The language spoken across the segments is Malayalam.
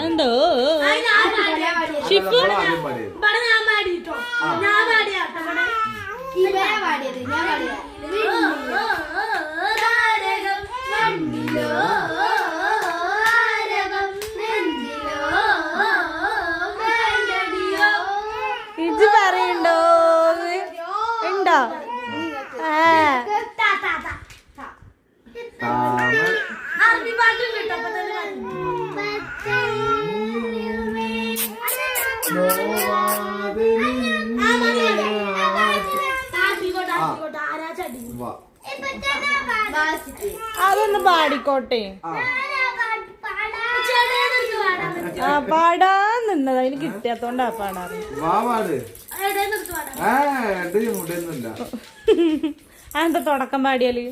എന്തോ ഷിഫു ഇത് പറയണ്ടോ ഉണ്ടോ അതൊന്ന് പാടിക്കോട്ടെ. ആ പാടാൻ നിന്നത് അതിന് കിട്ടിയാത്തോണ്ടാ പാടാറ്. അതെന്താ തുടക്കം പാടിയാല്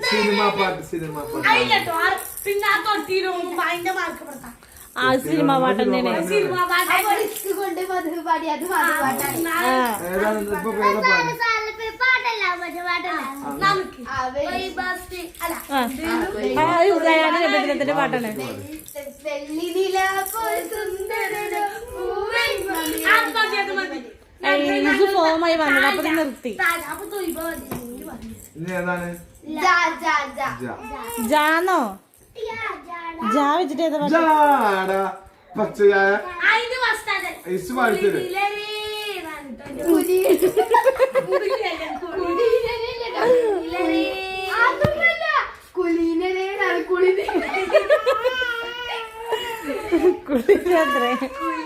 സിനിമാ പാട്ട് സിനിമാ പാട്ട് ആ സിനിമ പാട്ട് തന്നെയാണ്. ശബ്ദത്തിന്റെ പാട്ടാണ്. ഇത് ഫോമായി വന്നത് അപ്പൊ നിർത്തി. ജാന്നോ ജാ വെച്ചിട്ട് ഏതാ കുളിരേ